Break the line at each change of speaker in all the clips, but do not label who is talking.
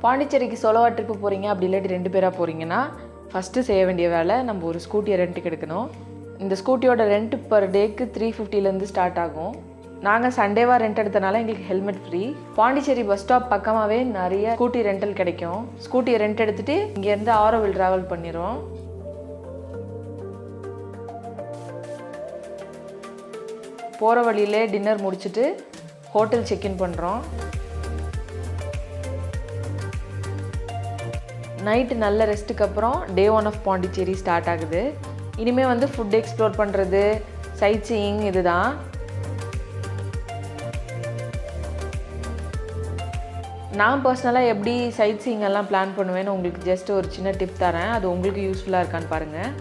பாண்டிச்சேரிக்கு சோலோவா ட்ரிப்பு போகிறீங்க, அப்படி இல்லாட்டி 2 பேராக போகிறீங்கன்னா ஃபஸ்ட்டு செய்ய வேண்டிய வேலை நம்ம ஒரு ஸ்கூட்டியை ரெண்ட்டுக்கு எடுக்கணும். இந்த ஸ்கூட்டியோட ரெண்ட் பர் டேக்கு 350 ஸ்டார்ட் ஆகும். நாங்கள் சண்டேவாக ரெண்ட் எடுத்தனால எங்களுக்கு helmet free. Pondicherry bus stop பக்கமாகவே நிறைய ஸ்கூட்டி ரெண்டல் கிடைக்கும். ஸ்கூட்டியை ரெண்ட் எடுத்துகிட்டு இங்கேருந்து ஆரோவில் ட்ராவல் பண்ணிடுவோம். போகிற வழியிலே டின்னர் முடிச்சுட்டு ஹோட்டல் செக்இன் பண்ணுறோம். நைட்டு நல்ல ரெஸ்ட்டுக்கு அப்புறம் டே 1 ஆஃப் பாண்டிச்சேரி ஸ்டார்ட் ஆகுது. இனிமேல் ஃபுட் எக்ஸ்ப்ளோர் பண்ணுறது, சைட் சீயிங் இதுதான். நான் பர்சனலாக எப்படி சைட் சீயிங் எல்லாம் பிளான் பண்ணுவேன்னு உங்களுக்கு ஜஸ்ட் ஒரு சின்ன டிப் தரேன். அது உங்களுக்கு யூஸ்ஃபுல்லாக இருக்கான்னு பாருங்கள்.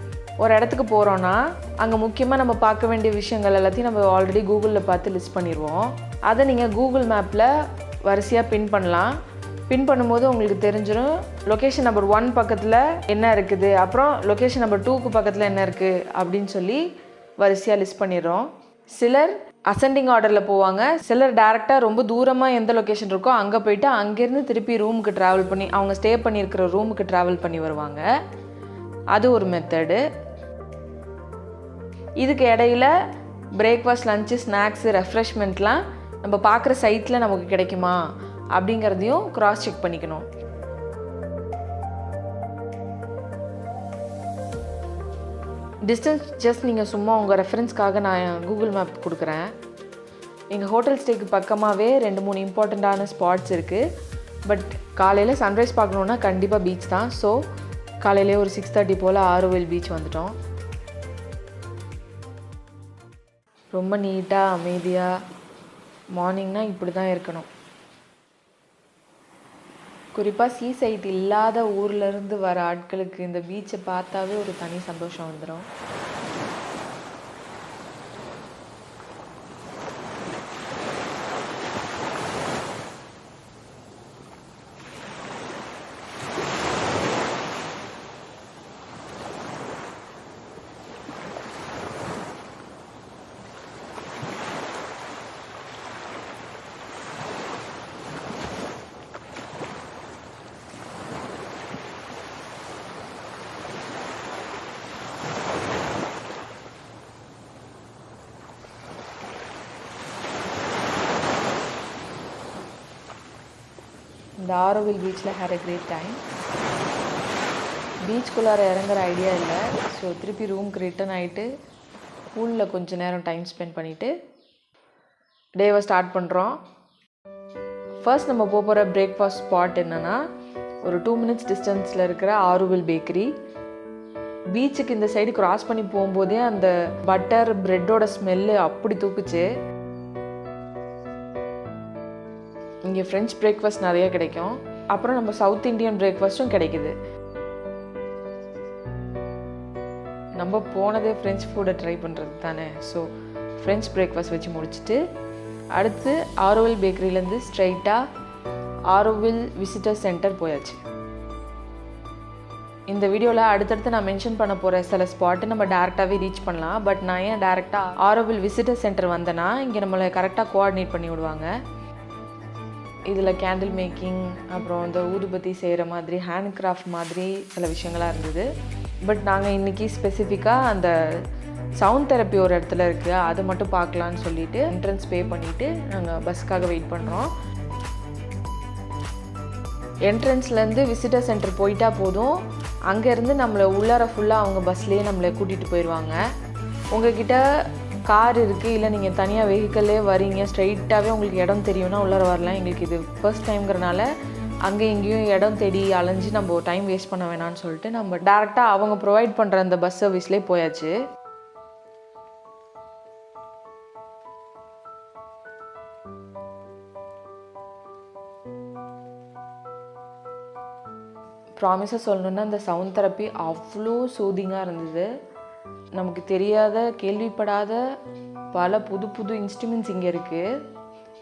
ஒரு இடத்துக்கு போகிறோன்னா அங்கே முக்கியமாக நம்ம பார்க்க வேண்டிய விஷயங்கள் எல்லாத்தையும் நம்ம ஆல்ரெடி கூகுளில் பார்த்து லிஸ்ட் பண்ணிடுவோம். அதை நீங்கள் கூகுள் மேப்பில் வரிசையாக பின் பண்ணலாம். பின் பண்ணும்போது உங்களுக்கு தெரிஞ்சிடும் லொக்கேஷன் நம்பர் 1 பக்கத்தில் என்ன இருக்குது, அப்புறம் லொக்கேஷன் நம்பர் 2க்கு பக்கத்தில் என்ன இருக்குது அப்படின்னு சொல்லி வரிசையாக லிஸ்ட் பண்ணிடுறோம். சிலர் அசெண்டிங் ஆர்டரில் போவாங்க, சிலர் டேரெக்டாக ரொம்ப தூரமாக எந்த லொக்கேஷன் இருக்கோ அங்கே போயிட்டு அங்கேருந்து திருப்பி ரூமுக்கு ட்ராவல் பண்ணி அவங்க ஸ்டே பண்ணியிருக்கிற ரூமுக்கு ட்ராவல் பண்ணி வருவாங்க. அது ஒரு மெத்தடு. இதுக்கு இடையில பிரேக்ஃபாஸ்ட், லஞ்சு, ஸ்நாக்ஸு, ரெஃப்ரெஷ்மெண்ட்லாம் நம்ம பார்க்குற சைட்டில் நமக்கு கிடைக்குமா அப்படிங்கிறதையும் க்ராஸ் செக் பண்ணிக்கணும். டிஸ்டன்ஸ் ஜஸ்ட் நீங்கள் சும்மா உங்கள் ரெஃபரன்ஸ்க்காக நான் கூகுள் மேப் கொடுக்குறேன். எங்கள் ஹோட்டல் ஸ்டேக்கு பக்கமாகவே 2-3 இம்பார்ட்டண்ட்டான ஸ்பாட்ஸ் இருக்குது. பட் காலையில் சன்ரைஸ் பார்க்கணுன்னா கண்டிப்பாக பீச் தான். ஸோ காலையிலே ஒரு 6:30 போல் ஆரோவில் பீச் வந்துட்டோம். ரொம்ப நீட்டாக அமைதியாக மார்னிங்னா இப்படி தான் இருக்கணும். குறிப்பாக சீ சைட் இல்லாத ஊர்லேருந்து வர ஆட்களுக்கு இந்த பீச்சை பார்த்தாவே ஒரு தனி சந்தோஷம் வந்துடும். இந்த ஆரோவில் பீச்சில் ஹேட் அ கிரேட் டைம். பீச்சுக்குள்ளார இறங்குற ஐடியா இல்லை. ஸோ திருப்பி ரூமுக்கு ரிட்டன் ஆகிட்டு பூலில் கொஞ்சம் நேரம் டைம் ஸ்பெண்ட் பண்ணிவிட்டு டேவை ஸ்டார்ட் பண்ணுறோம். ஃபர்ஸ்ட் நம்ம போகிற பிரேக்ஃபாஸ்ட் ஸ்பாட் என்னென்னா ஒரு 2 மினிட்ஸ் டிஸ்டன்ஸில் இருக்கிற ஆரோவில் பேக்கரி. பீச்சுக்கு இந்த சைடு கிராஸ் பண்ணி போகும்போதே அந்த பட்டர் ப்ரெட்டோட ஸ்மெல்லு அப்படி தூக்குச்சு. இங்கே ஃப்ரெஞ்ச் பிரேக்ஃபாஸ்ட் நிறைய கிடைக்கும். அப்புறம் நம்ம சவுத் இண்டியன் பிரேக்ஃபாஸ்ட்டும் கிடைக்குது. நம்ம போனதே ஃப்ரெஞ்ச் ஃபுட்டை ட்ரை பண்ணுறது தானே. ஸோ ஃப்ரெஞ்ச் பிரேக்ஃபாஸ்ட் வச்சு முடிச்சுட்டு அடுத்து ஆரோவில் பேக்கரியிலேருந்து ஸ்ட்ரைட்டாக ஆரோவில் விசிட்டர் சென்டர் போயாச்சு. இந்த வீடியோவில் அடுத்தடுத்து நான் மென்ஷன் பண்ண போகிற சில ஸ்பாட்டு நம்ம டேரெக்டாகவே ரீச் பண்ணலாம். பட் நான் ஏன் டேரெக்டாக ஆரோவில் விசிட்டர் சென்டர் வந்தேன்னா இங்கே நம்மளை கரெக்டாக கோஆர்டினேட் பண்ணி விடுவாங்க. இதில் கேண்டில் மேக்கிங், அப்புறம் இந்த ஊதுபத்தி செய்கிற மாதிரி ஹேண்ட் கிராஃப்ட் மாதிரி சில விஷயங்களாக இருந்தது. பட் நாங்கள் இன்றைக்கி ஸ்பெசிஃபிக்காக அந்த சவுண்ட் தெரப்பி ஒரு இடத்துல இருக்குது, அதை மட்டும் பார்க்கலான்னு சொல்லிவிட்டு என்ட்ரன்ஸ் பே பண்ணிவிட்டு நாங்கள் பஸ்ஸுக்காக வெயிட் பண்ணுறோம். என்ட்ரன்ஸ்லேருந்து விசிட்டர் சென்டர் போயிட்டா போதும், அங்கேருந்து நம்மளை உள்ளார ஃபுல்லாக அவங்க பஸ்லேயே நம்மளை கூட்டிகிட்டு போயிடுவாங்க. உங்கள்கிட்ட கார் இருக்குது, இல்லை நீங்கள் தனியாக வெஹிக்கல்லே வரீங்க, ஸ்ட்ரைட்டாகவே உங்களுக்கு இடம் தெரியும்னா உள்ளார வரலாம். எங்களுக்கு இது ஃபர்ஸ்ட் டைம்ங்கிறனால அங்கே இங்கேயும் இடம் தேடி அலைஞ்சு நம்ம டைம் வேஸ்ட் பண்ண வேணான்னு சொல்லிட்டு நம்ம டேரெக்டாக அவங்க ப்ரொவைட் பண்ணுற அந்த பஸ் சர்வீஸ்லேயே போயாச்சு. ப்ராமிஸாக சொல்லணுன்னா அந்த சவுண்ட் தெரப்பி அவ்வளோ சூதிங்காக இருந்தது. நமக்கு தெரியாத, கேள்விப்படாத பல புது புது இன்ஸ்ட்ருமெண்ட்ஸ் இங்கே இருக்குது.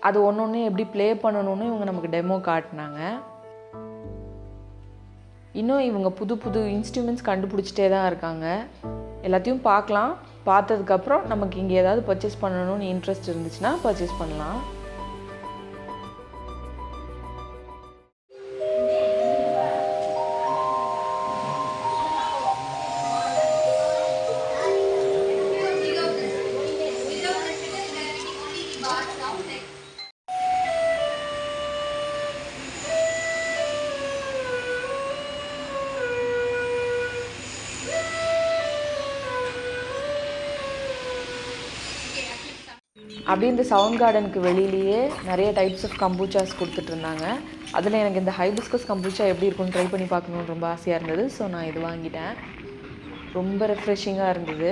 அது ஒன்று எப்படி ப்ளே பண்ணணும்னு இவங்க நமக்கு டெமோ காட்டினாங்க. இன்னும் இவங்க புது புது இன்ஸ்ட்ருமெண்ட்ஸ் கண்டுபிடிச்சிட்டே தான் இருக்காங்க. எல்லாத்தையும் பார்க்கலாம். பார்த்ததுக்கப்புறம் நமக்கு இங்கே ஏதாவது பர்ச்சேஸ் பண்ணணும்னு இன்ட்ரெஸ்ட் இருந்துச்சுன்னா பர்ச்சேஸ் பண்ணலாம். அப்படியே இந்த சவுண்ட் கார்டனுக்கு வெளியிலேயே நிறைய டைப்ஸ் ஆஃப் கம்பூச்சாஸ் கொடுத்துட்ருந்தாங்க. அதில் எனக்கு இந்த ஹைபிஸ்கஸ் கம்பூச்சா எப்படி இருக்குன்னு ட்ரை பண்ணி பார்க்கணுன்னு ரொம்ப ஆசையாக இருந்தது. ஸோ நான் இது வாங்கிட்டேன். ரொம்ப ரெஃப்ரெஷிங்காக இருந்தது.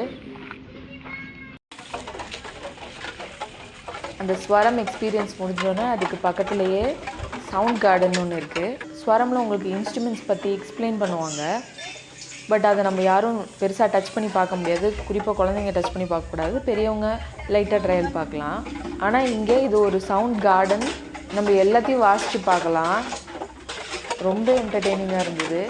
அந்த ஸ்வரம் எக்ஸ்பீரியன்ஸ் முடிஞ்சோன்னே அதுக்கு பக்கத்துலேயே சவுண்ட் கார்டன் ஒன்று இருக்குது. ஸ்வரமில் உங்களுக்கு இன்ஸ்ட்ருமெண்ட்ஸ் பற்றி எக்ஸ்பிளைன் பண்ணுவாங்க. பட் அதை நம்ம யாரும் பெருசாக டச் பண்ணி பார்க்க முடியாது. குறிப்பாக குழந்தைங்க டச் பண்ணி பார்க்கக்கூடாது. பெரியவங்க லைட்டாக ட்ரையல் பார்க்கலாம். ஆனால் இங்கே இது ஒரு சவுண்ட் கார்டன். நம்ம எல்லாத்தையும் வாசித்து பார்க்கலாம். ரொம்ப என்டர்டெய்னிங்காக இருந்தது.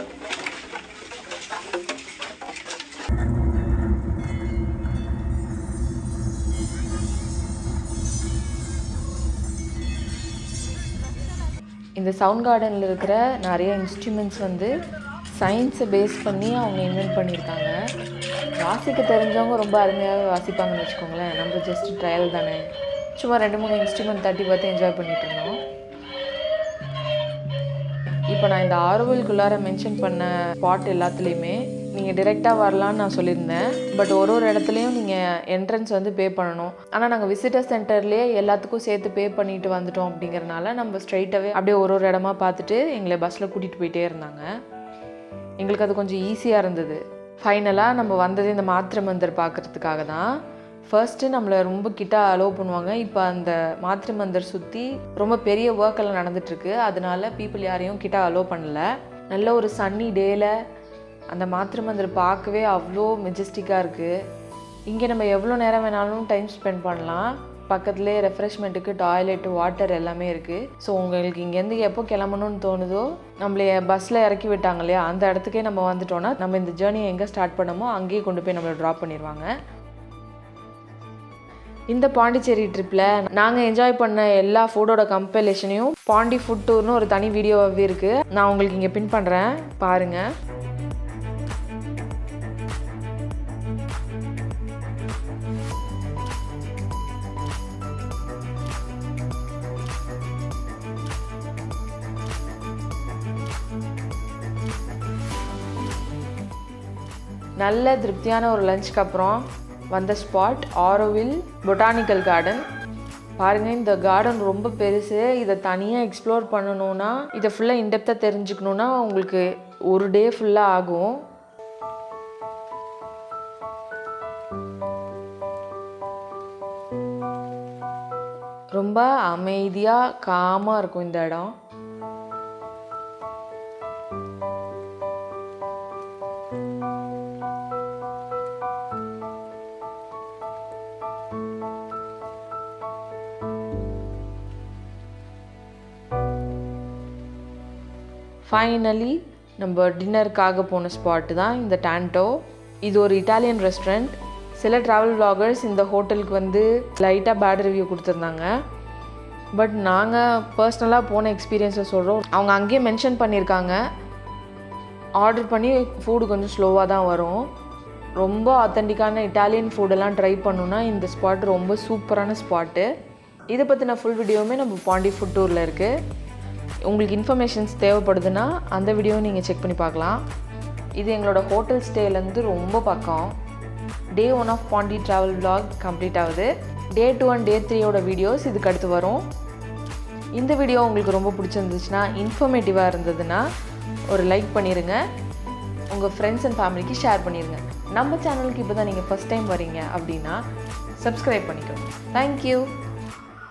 இந்த சவுண்ட் கார்டனில் இருக்கிற நிறைய இன்ஸ்ட்ருமெண்ட்ஸ் வந்து சயின்ஸை பேஸ் பண்ணி அவங்க இன்வென்ட் பண்ணியிருக்காங்க. வாசிக்க தெரிஞ்சவங்க ரொம்ப அருமையாகவே வாசிப்பாங்கன்னு வச்சுக்கோங்களேன். நம்ம ஜஸ்ட் ட்ரையல் தானே, சும்மா 2-3 இன்ஸ்ட்ருமெண்ட் தட்டி பார்த்து என்ஜாய் பண்ணிட்டு இருந்தோம். இப்போ நான் இந்த ஆரோவில்குள்ளார மென்ஷன் பண்ண ஸ்பாட் எல்லாத்துலேயுமே நீங்கள் டிரெக்டாக வரலான்னு நான் சொல்லியிருந்தேன். பட் ஒரு இடத்துலையும் நீங்கள் என்ட்ரன்ஸ் வந்து பே பண்ணணும். ஆனால் நாங்கள் விசிட்டர் சென்டர்லேயே எல்லாத்துக்கும் சேர்த்து பே பண்ணிட்டு வந்துட்டோம். அப்படிங்கிறனால நம்ம ஸ்ட்ரைட்டாகவே அப்படியே ஒரு இடமா பார்த்துட்டு எங்களை பஸ்ஸில் கூட்டிகிட்டு போயிட்டே இருந்தாங்க. எங்களுக்கு அது கொஞ்சம் ஈஸியாக இருந்தது. ஃபைனலாக நம்ம வந்தது இந்த மாத்திரை மந்தர் பார்க்குறதுக்காக தான். ஃபர்ஸ்ட்டு நம்மளை ரொம்ப கிட்ட அலோவ் பண்ணுவாங்க. இப்போ அந்த மாத்திரை மந்தர் சுற்றி ரொம்ப பெரிய ஒர்க்கெல்லாம் நடந்துகிட்ருக்கு. அதனால பீப்புள் யாரையும் கிட்ட அலோவ் பண்ணல. நல்ல ஒரு சன்னி டேயில் அந்த மாத்திரை மந்தர் பார்க்கவே அவ்வளோ மெஜஸ்டிக்காக இருக்குது. இங்கே நம்ம எவ்வளோ நேரம் வேணாலும் டைம் ஸ்பெண்ட் பண்ணலாம். பக்கத்துலேயே ரெஃப்ரெஷ்மெண்ட்டுக்கு டாய்லெட்டு, வாட்டர் எல்லாமே இருக்குது. ஸோ உங்களுக்கு இங்கேருந்து எப்போ கிளம்பணும்னு தோணுதோ, நம்மளை பஸ்ஸில் இறக்கி விட்டாங்க இல்லையா, அந்த இடத்துக்கே நம்ம வந்துட்டோன்னா நம்ம இந்த ஜேர்னியை எங்கே ஸ்டார்ட் பண்ணமோ அங்கேயே கொண்டு போய் நம்மளை ட்ராப் பண்ணிடுவாங்க. இந்த பாண்டிச்சேரி ட்ரிப்பில் நாங்கள் என்ஜாய் பண்ண எல்லா ஃபுட்டோட கம்பைலேஷனையும் பாண்டி ஃபுட் டூர்னு ஒரு தனி வீடியோவாகவே இருக்குது. நான் உங்களுக்கு இங்கே பின் பண்ணுறேன், பாருங்கள். நல்ல திருப்தியான ஒரு லஞ்சுக்கு அப்புறம் வந்த ஸ்பாட் ஆரோவில் பொட்டானிக்கல் கார்டன். பாருங்கள், இந்த கார்டன் ரொம்ப பெருசு. இதை தனியாக எக்ஸ்ப்ளோர் பண்ணணுன்னா, இதை ஃபுல்லாக இன்டெப்த்தாக தெரிஞ்சுக்கணுன்னா உங்களுக்கு ஒரு டே ஃபுல்லாக ஆகும். ரொம்ப அமைதியாக காமாக இருக்கும் இந்த இடம். ஃபைனலி நம்ம டின்னருக்காக போன ஸ்பாட்டு தான் இந்த டான்டோ. இது ஒரு இட்டாலியன் ரெஸ்டாரண்ட். சில ட்ராவல் vloggers இந்த ஹோட்டலுக்கு வந்து லைட்டாக பேட் ரிவ்யூ கொடுத்துருந்தாங்க. பட் நாங்கள் பர்சனலாக போன எக்ஸ்பீரியன்ஸை சொல்கிறோம். அவங்க அங்கேயே மென்ஷன் பண்ணியிருக்காங்க, ஆர்டர் பண்ணி ஃபுட்டு கொஞ்சம் ஸ்லோவாக தான் வரும். ரொம்ப ஆத்தென்டிக்கான இட்டாலியன் ஃபுட்டெல்லாம் ட்ரை பண்ணணுன்னா இந்த ஸ்பாட் ரொம்ப சூப்பரான ஸ்பாட்டு. இதை பற்றின ஃபுல் வீடியோவுமே நம்ம பாண்டி ஃபுட் டூரில் இருக்குது. உங்களுக்கு இன்ஃபர்மேஷன்ஸ் தேவைப்படுதுன்னா அந்த வீடியோவை நீங்கள் செக் பண்ணி பார்க்கலாம். இது எங்களோட ஹோட்டல் ஸ்டேலேருந்து ரொம்ப பக்கம். Day 1 of Pondy travel vlog complete ஆகுது. Day 2 அண்ட் Day 3யோட வீடியோஸ் இதுக்கு அடுத்து வரும். இந்த வீடியோ உங்களுக்கு ரொம்ப பிடிச்சிருந்துச்சுன்னா, இன்ஃபர்மேட்டிவாக இருந்ததுன்னா ஒரு லைக் பண்ணிடுங்க. உங்கள் ஃப்ரெண்ட்ஸ் அண்ட் ஃபேமிலிக்கு ஷேர் பண்ணிடுங்க. நம்ம சேனலுக்கு இப்போ தான் நீங்கள் ஃபஸ்ட் டைம் வரீங்க அப்படின்னா சப்ஸ்கிரைப் பண்ணிக்கோங்க. தேங்க்யூ.